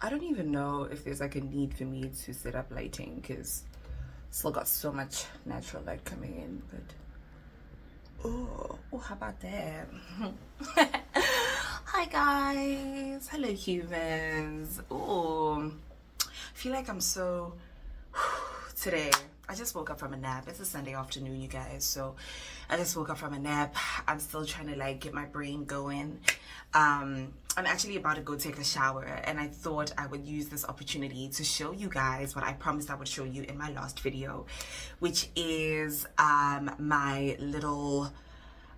I don't even know if there's like a need for me to set up lighting because still got so much natural light coming in. But oh, how about that? Hi guys, hello humans. Oh, I feel like I'm so today. I just woke up from a nap. It's a Sunday afternoon, you guys. So I just woke up from a nap. I'm still trying to like get my brain going. I'm actually about to go take a shower, and I thought I would use this opportunity to show you guys what I promised I would show you in my last video, which is my little,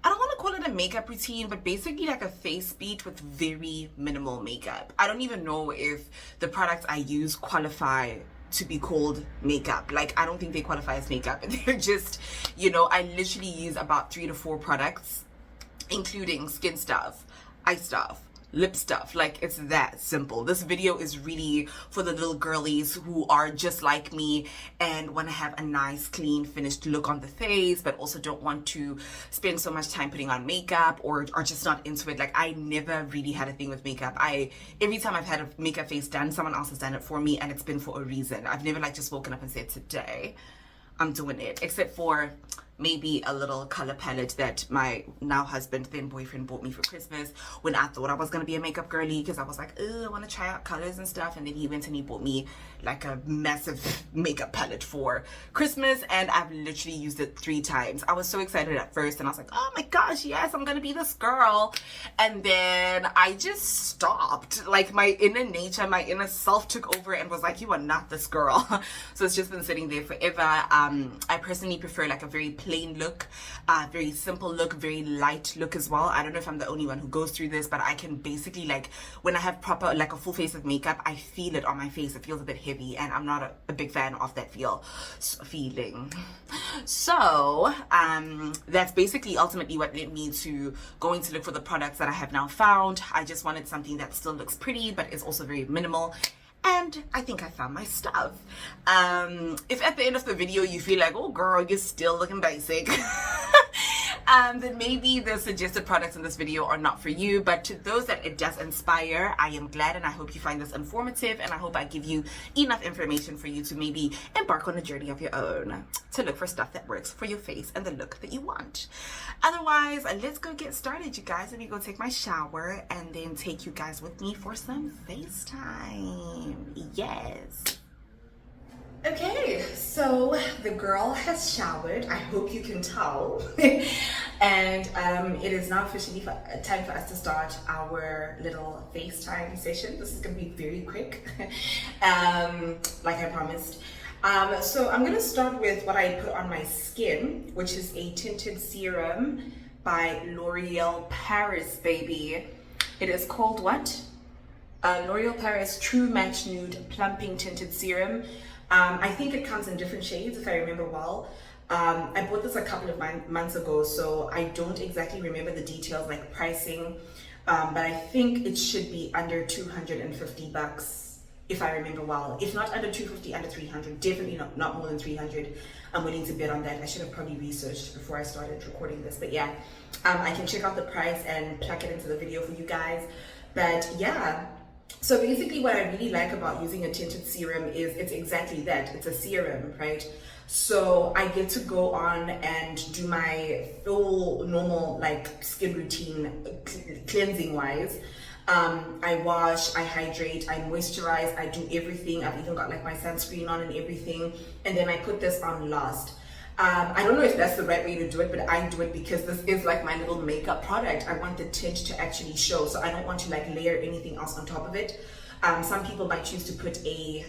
I don't want to call it a makeup routine, but basically like a face beat with very minimal makeup. I don't even know if the products I use qualify to be called makeup. Like, I don't think they qualify as makeup. They're just, you know, I literally use about 3 to 4 products, including skin stuff, eye stuff, lip stuff. Like, it's that simple. This video is really for the little girlies who are just like me and want to have a nice, clean, finished look on the face, but also don't want to spend so much time putting on makeup or are just not into it. Like, I never really had a thing with makeup. Every time I've had a makeup face done, someone else has done it for me, and it's been for a reason. I've never like just woken up and said, today I'm doing it, except for maybe a little color palette that my now husband, then boyfriend, bought me for Christmas when I thought I was gonna be a makeup girly, because I was like, I want to try out colors and stuff. And then he went and he bought me like a massive makeup palette for Christmas, and I've literally used it 3 times. I was so excited at first, and I was like, oh my gosh, yes, I'm gonna be this girl. And then I just stopped. Like, my inner nature, my inner self took over and was like, you are not this girl. So it's just been sitting there forever. I personally prefer like a very plain look, very simple look, very light look as well. I don't know if I'm the only one who goes through this, but I can basically, like, when I have proper, like, a full face of makeup, I feel it on my face. It feels a bit heavy, and I'm not a big fan of that feeling. So that's basically ultimately what led me to going to look for the products that I have now found. I just wanted something that still looks pretty but is also very minimal, and I think I found my stuff. If at the end of the video you feel like, oh girl, you're still looking basic, then maybe the suggested products in this video are not for you. But to those that it does inspire, I am glad, and I hope you find this informative, and I hope I give you enough information for you to maybe embark on a journey of your own to look for stuff that works for your face and the look that you want. Otherwise, let's go get started, you guys. Let me go take my shower and then take you guys with me for some FaceTime. Yes. Okay, so the girl has showered. I hope you can tell. And it is now officially time for us to start our little FaceTime session. This is going to be very quick, like I promised. So I'm going to start with what I put on my skin, which is a tinted serum by L'Oreal Paris, baby. It is called what? L'Oreal Paris True Match Nude Plumping Tinted Serum. I think it comes in different shades, if I remember well. I bought this a couple of months ago, so I don't exactly remember the details, like pricing, but I think it should be under $250, if I remember well. If not under $250, under $300, definitely not more than $300. I'm willing to bet on that. I should have probably researched before I started recording this, but yeah, I can check out the price and plug it into the video for you guys. But yeah, so basically what I really like about using a tinted serum is it's exactly that. It's a serum, right? So I get to go on and do my full normal like skin routine cleansing wise. I wash, I hydrate, I moisturize, I do everything. I've even got like my sunscreen on and everything, and then I put this on last. I don't know if that's the right way to do it, but I do it because this is like my little makeup product. I want the tint to actually show, so I don't want to like layer anything else on top of it. Some people might choose to put a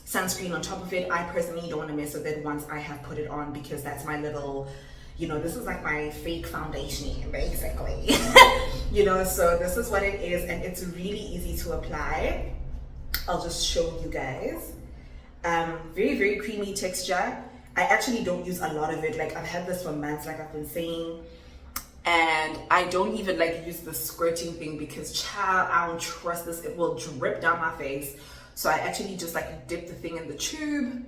sunscreen on top of it. I personally don't want to mess with it once I have put it on, because that's my little, you know, this is like my fake foundation basically. You know, so this is what it is, and it's really easy to apply. I'll just show you guys. Very, very creamy texture. I actually don't use a lot of it. Like, I've had this for months, like I've been saying, and I don't even like use the squirting thing because, child, I don't trust this. It will drip down my face. So I actually just like dip the thing in the tube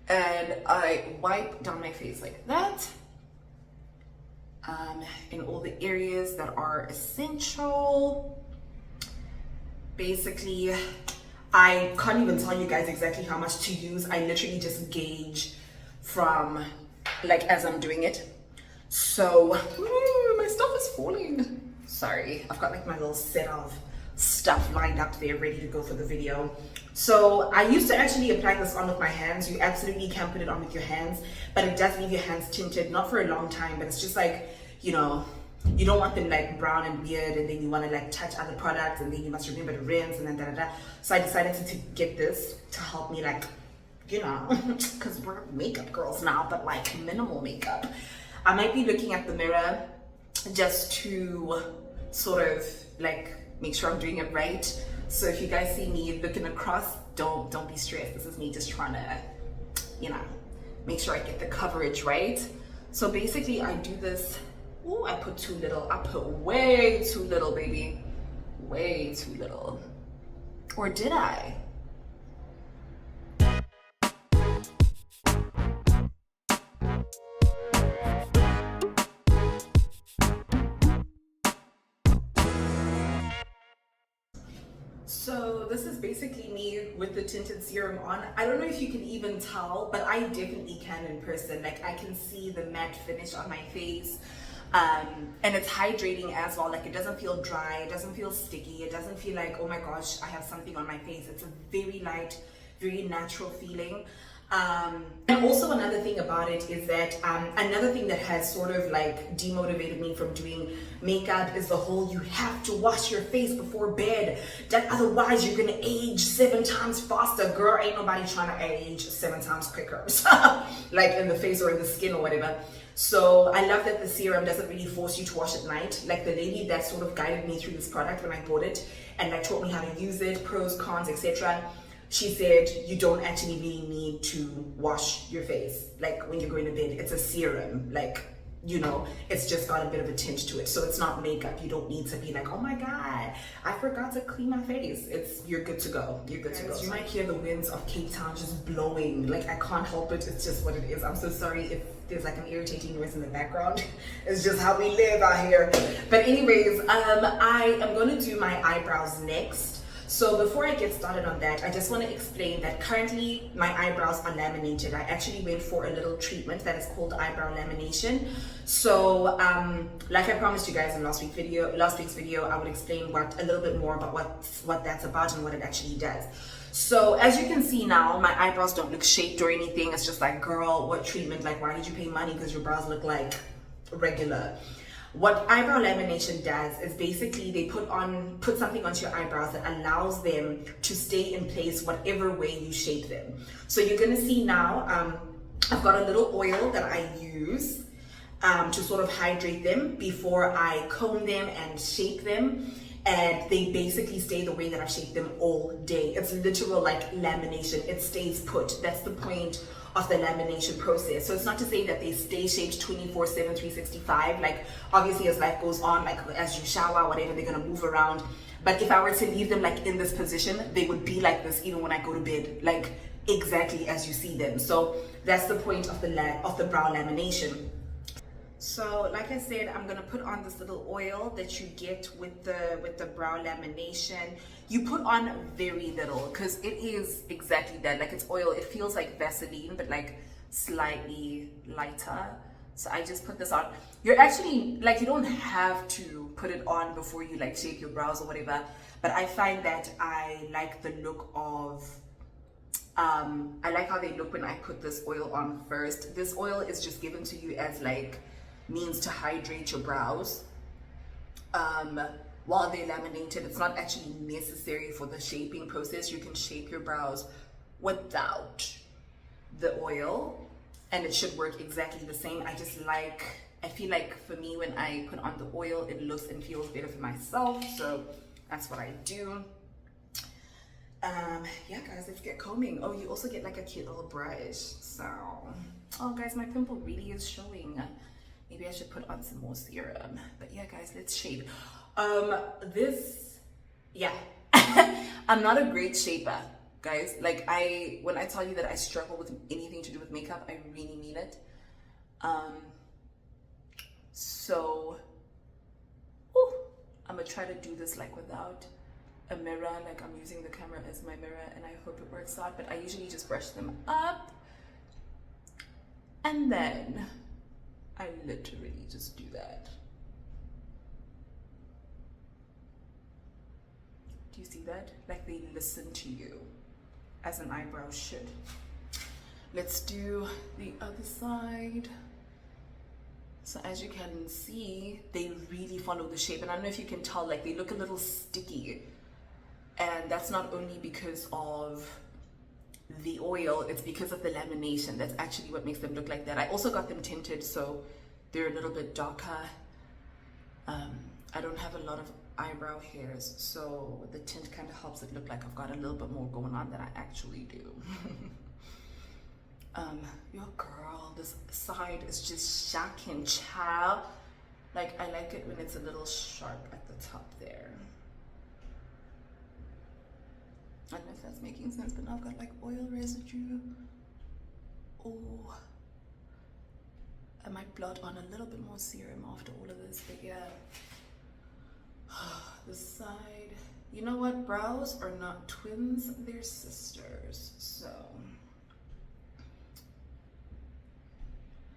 and I wipe down my face like that, in all the areas that are essential. Basically, I can't even tell you guys exactly how much to use. I literally just gauge from like as I'm doing it. So my stuff is falling. Sorry, I've got like my little set of stuff lined up there ready to go for the video. So I used to actually apply this on with my hands. You absolutely can put it on with your hands, but it does leave your hands tinted, not for a long time, but it's just like, you know, you don't want them like brown and weird, and then you want to like touch other products, and then you must remember to rinse, and then da da da. So I decided to get this to help me, like, you know, because we're makeup girls now, but like minimal makeup. I might be looking at the mirror just to sort of like make sure I'm doing it right. So if you guys see me looking across, don't be stressed. This is me just trying to, you know, make sure I get the coverage right. So basically I do this. Oh, I put too little. I put way too little, baby. Way too little. Or did I? So this is basically me with the tinted serum on. I don't know if you can even tell, but I definitely can in person. Like I can see the matte finish on my face. And it's hydrating as well. Like it doesn't feel dry, it doesn't feel sticky, it doesn't feel like, oh my gosh, I have something on my face. It's a very light, very natural feeling. And also another thing about it is that another thing that has sort of like demotivated me from doing makeup is the whole you have to wash your face before bed, that otherwise you're gonna age 7 times faster. Girl, ain't nobody trying to age 7 times quicker. Like in the face or in the skin or whatever. So I love that the serum doesn't really force you to wash at night. Like the lady that sort of guided me through this product when I bought it and like taught me how to use it, pros, cons, etc. She said you don't actually really need to wash your face like when you're going to bed. It's a serum, like, you know, it's just got a bit of a tint to it. So it's not makeup. You don't need to be like, oh my God, I forgot to clean my face. You're good to go. You're good to go. You might hear the winds of Cape Town just blowing. Like I can't help it. It's just what it is. I'm so sorry if there's like an irritating noise in the background. It's just how we live out here. But anyways, I am going to do my eyebrows next. So before I get started on that, I just want to explain that currently my eyebrows are laminated. I actually went for a little treatment that is called eyebrow lamination. So like I promised you guys in last week's video, I would explain a little bit more about what that's about and what it actually does. So as you can see now, my eyebrows don't look shaped or anything. It's just like, girl, what treatment? Like, why did you pay money? Because your brows look like regular. What eyebrow lamination does is basically they put something onto your eyebrows that allows them to stay in place whatever way you shape them. So you're gonna see now, I've got a little oil that I use to sort of hydrate them before I comb them and shape them. And they basically stay the way that I've shaped them all day. It's literal like lamination. It stays put. That's the point of the lamination process. So it's not to say that they stay shaped 24/7, 365. Like obviously as life goes on, like as you shower, whatever, they're gonna move around. But if I were to leave them like in this position, they would be like this even when I go to bed, like exactly as you see them. So that's the point of the brow lamination. So like I said, I'm gonna put on this little oil that you get with the brow lamination. You put on very little because it is exactly that, like it's oil. It feels like Vaseline, but like slightly lighter. So I just put this on. You're actually like, you don't have to put it on before you like shape your brows or whatever, but I find that I like the look of I like how they look when I put this oil on first. This oil is just given to you as like means to hydrate your brows while they're laminated. It's not actually necessary for the shaping process. You can shape your brows without the oil and it should work exactly the same. I feel like for me, when I put on the oil, it looks and feels better for myself. So that's what I do. Yeah guys, let's get combing. Oh, you also get like a cute little brush. So, oh guys, my pimple really is showing. Maybe I should put on some more serum. But yeah guys, let's shape. Yeah, I'm not a great shaper, guys. Like when I tell you that I struggle with anything to do with makeup, I really mean it. So, I'm gonna try to do this like without a mirror, like I'm using the camera as my mirror, and I hope it works out. But I usually just brush them up, and then I literally just do that. Do you see that? Like they listen to you, as an eyebrow should. Let's do the other side. So as you can see, they really follow the shape, and I don't know if you can tell, like they look a little sticky, and that's not only because of the oil, it's because of the lamination. That's actually what makes them look like that. I also got them tinted, so they're a little bit darker. I don't have a lot of eyebrow hairs, so the tint kind of helps it look like I've got a little bit more going on than I actually do. Your girl, this side is just shocking, child. Like I like it when it's a little sharp at the top there. I don't know if that's making sense, but now I've got like oil residue. Oh, I might blot on a little bit more serum after all of this, but yeah. This side, you know what? Brows are not twins, they're sisters. So,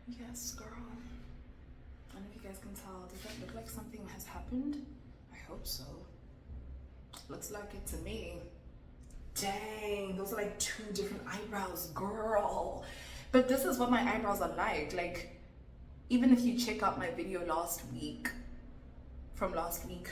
yes, girl. I don't know if you guys can tell. Does that look like something has happened? I hope so. Looks like it to me. Dang, those are like two different eyebrows, girl. But this is what my eyebrows are like. Like, even if you check out my video from last week,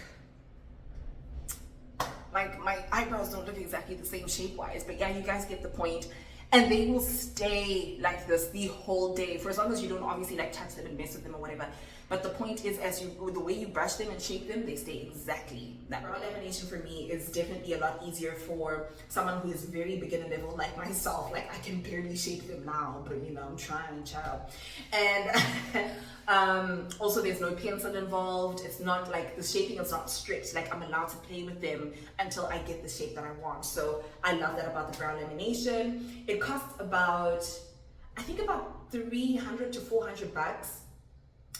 like my eyebrows don't look exactly the same shape-wise, but yeah, you guys get the point. And they will stay like this the whole day, for as long as you don't obviously like touch them and mess with them or whatever. But the point is, the way you brush them and shape them, they stay exactly that. Brow lamination for me is definitely a lot easier for someone who is very beginner level like myself. Like I can barely shape them now, but you know, I'm trying, child. And also there's no pencil involved. It's not like, the shaping is not strict. Like I'm allowed to play with them until I get the shape that I want. So I love that about the brow lamination. It costs about, I think about 300 to 400 bucks.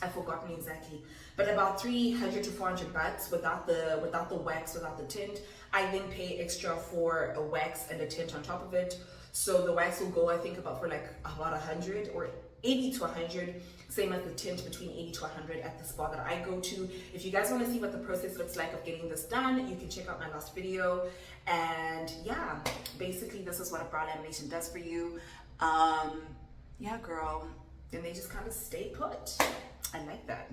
I've forgotten exactly, but about 300 to 400 bucks without the wax, without the tint. I then pay extra for a wax and a tint on top of it. So the wax will go, I think, about 100 or 80 to 100. Same as the tint, between 80 to 100 at the spa that I go to. If you guys want to see what the process looks like of getting this done, you can check out my last video. And yeah, basically this is what a brow lamination does for you. Yeah, girl. Then they just kind of stay put. I like that.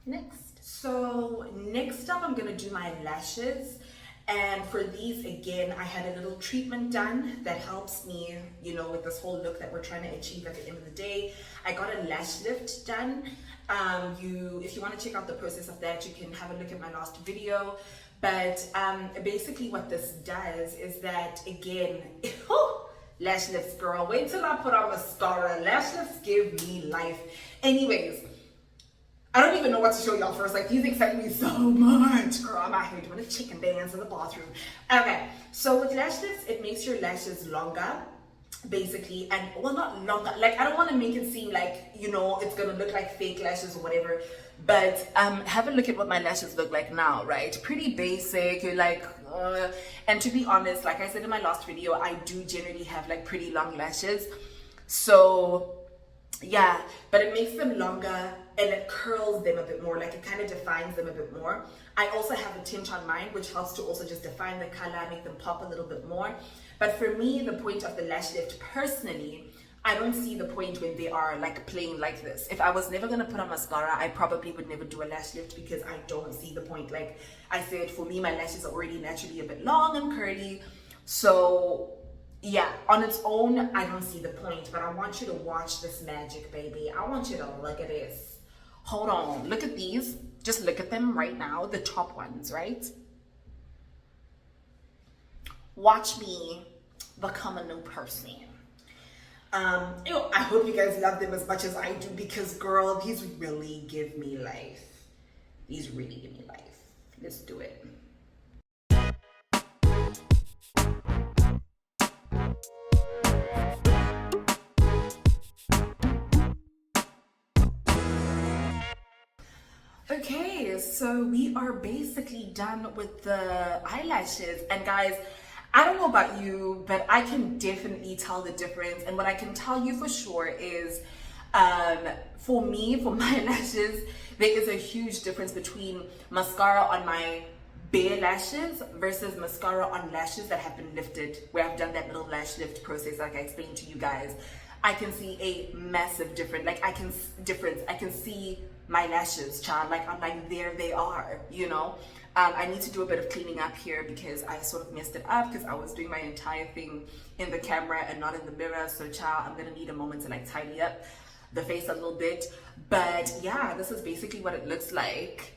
Next. So next up, I'm gonna do my lashes. And for these, again, I had a little treatment done that helps me, you know, with this whole look that we're trying to achieve at the end of the day. I got a lash lift done. If you want to check out the process of that, you can have a look at my last video. But basically what this does is that, again, lash lifts, girl. Wait till I put on mascara. Lash lifts give me life. Anyways, I don't even know what to show y'all first. Like, these excite me so much. Girl, I'm out here doing a chicken dance in the bathroom. Okay, so with lash lifts, it makes your lashes longer, basically. And, well, not longer. Like, I don't want to make it seem like, you know, it's going to look like fake lashes or whatever. But have a look at what my lashes look like now, right? Pretty basic. You're like, and to be honest, like I said in my last video, I do generally have like pretty long lashes. So yeah, but it makes them longer and it curls them a bit more. Like it kind of defines them a bit more. I also have a tint on mine, which helps to also just define the color, make them pop a little bit more. But for me, the point of the lash lift personally, I don't see the point when they are like plain like this. If I was never gonna put on mascara, I probably would never do a lash lift because I don't see the point. Like I said, for me, my lashes are already naturally a bit long and curly. So yeah, on its own, I don't see the point, but I want you to watch this magic, baby. I want you to look at this. Hold on, look at these. Just look at them right now, the top ones, right? Watch me become a new person. I hope you guys love them as much as I do because, girl, these really give me life. These really give me life. Let's do it. Okay, so we are basically done with the eyelashes. And guys, I don't know about you, but I can definitely tell the difference. And what I can tell you for sure is, for me, for my lashes, there is a huge difference between mascara on my bare lashes versus mascara on lashes that have been lifted, where I've done that little lash lift process like I explained to you guys. I can see a massive difference. Like I can see my lashes, child. Like I'm like, there they are, you know. I need to do a bit of cleaning up here because I sort of messed it up because I was doing my entire thing in the camera and not in the mirror. So child, I'm gonna need a moment to like tidy up the face a little bit. But yeah, this is basically what it looks like.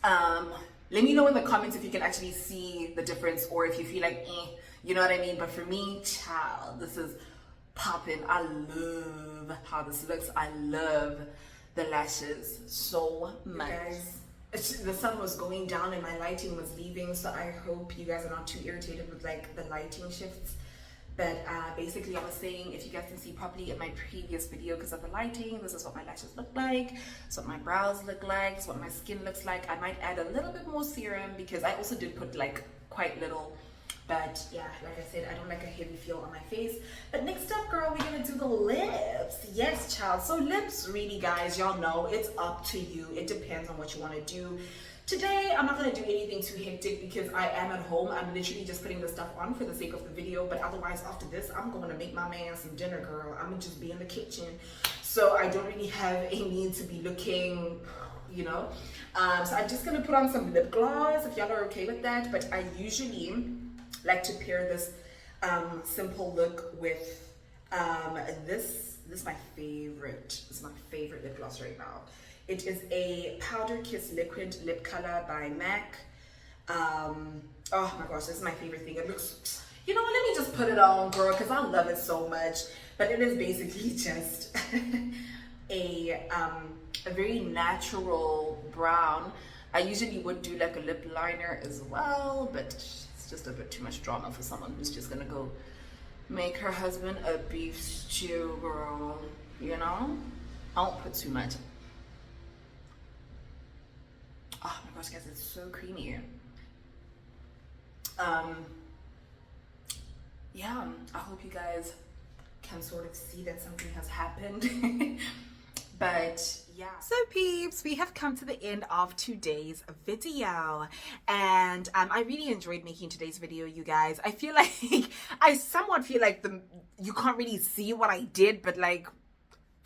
Let me know in the comments if you can actually see the difference or if you feel like, you know what I mean? But for me, child, this is popping. I love how this looks. I love the lashes so much. Guys, the sun was going down and my lighting was leaving, so I hope you guys are not too irritated with like the lighting shifts. But basically I was saying, if you guys can see properly in my previous video because of the lighting, this is what my lashes look like, this is what my brows look like, this is what my skin looks like. I might add a little bit more serum because I also did put like quite little. But yeah, like I said, I don't like a heavy feel on my face. But next up, girl, we're gonna do the lips. Yes, child. So lips, really, guys, y'all know it's up to you. It depends on what you want to do. Today, I'm not gonna do anything too hectic because I am at home. I'm literally just putting the stuff on for the sake of the video. But otherwise, after this, I'm going to make my man some dinner, girl. I'm gonna just be in the kitchen. So I don't really have a need to be looking, you know. So I'm just gonna put on some lip gloss if y'all are okay with that. But I usually like to pair this simple look with this is my favorite. This is my favorite lip gloss right now. It is a Powder Kiss Liquid Lip Color by MAC. Oh my gosh, this is my favorite thing. It looks, you know what, let me just put it on, girl, because I love it so much. But it is basically just a very natural brown. I usually would do like a lip liner as well, but it's just a bit too much drama for someone who's just gonna go make her husband a beef stew, girl. You know? I won't put too much. Oh my gosh, guys, it's so creamy. Yeah, I hope you guys can sort of see that something has happened. But yeah. So peeps, we have come to the end of today's video. And I really enjoyed making today's video, you guys. I feel like, I somewhat feel like you can't really see what I did, but like,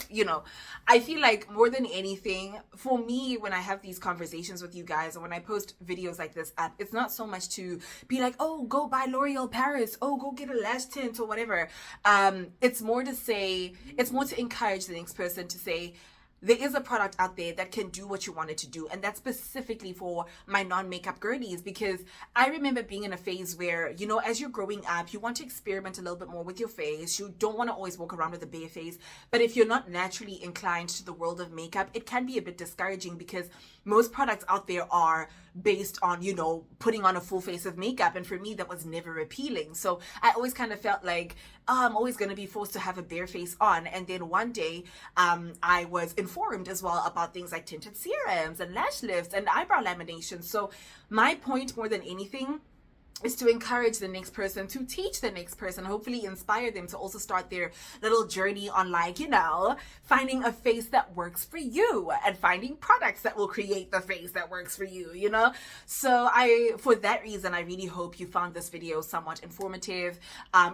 you know, I feel like more than anything, for me, when I have these conversations with you guys and when I post videos like this up, it's not so much to be like, oh, go buy L'Oreal Paris, oh, go get a lash tint or whatever. It's more to say, it's more to encourage the next person to say, there is a product out there that can do what you want it to do. And that's specifically for my non-makeup girlies, because I remember being in a phase where, you know, as you're growing up, you want to experiment a little bit more with your face. You don't want to always walk around with a bare face. But if you're not naturally inclined to the world of makeup, it can be a bit discouraging because most products out there are based on, you know, putting on a full face of makeup. And for me, that was never appealing. So I always kind of felt like, oh, I'm always going to be forced to have a bare face on. And then one day, I was informed as well about things like tinted serums and lash lifts and eyebrow lamination. So my point more than anything is to encourage the next person, to teach the next person, hopefully inspire them to also start their little journey on, like, you know, finding a face that works for you and finding products that will create the face that works for you, you know? So for that reason, I really hope you found this video somewhat informative.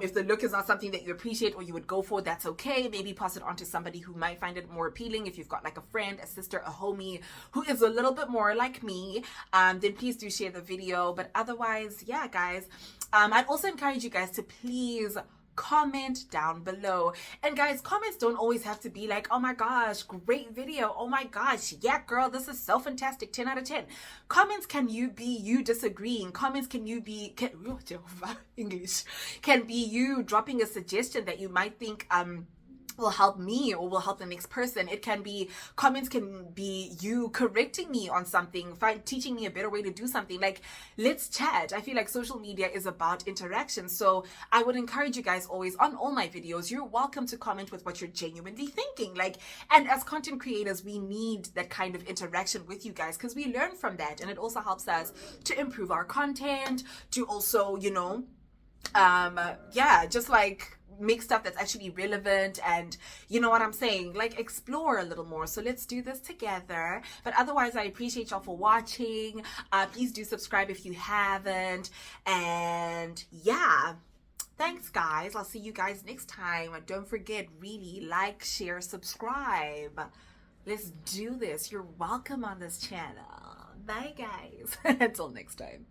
If the look is not something that you appreciate or you would go for, that's okay. Maybe pass it on to somebody who might find it more appealing. If you've got like a friend, a sister, a homie who is a little bit more like me, then please do share the video. But otherwise, yeah, guys, I'd also encourage you guys to please comment down below. And guys, comments don't always have to be like, oh my gosh, great video, oh my gosh, yeah girl, this is so fantastic, 10 out of 10. Comments can be you disagreeing. Comments can be English can be you dropping a suggestion that you might think will help me or will help the next person. It can be, comments can be you correcting me on something, teaching me a better way to do something. Like, let's chat. I feel like social media is about interaction. So I would encourage you guys always on all my videos, you're welcome to comment with what you're genuinely thinking. Like, and as content creators, we need that kind of interaction with you guys because we learn from that. And it also helps us to improve our content, to also, you know, just like make stuff that's actually relevant, and you know what I'm saying, like explore a little more. So let's do this together. But otherwise, I appreciate y'all for watching. Please do subscribe if you haven't, and yeah, thanks guys. I'll see you guys next time. Don't forget, really like, share, subscribe. Let's do this. You're welcome on this channel. Bye guys. Until next time.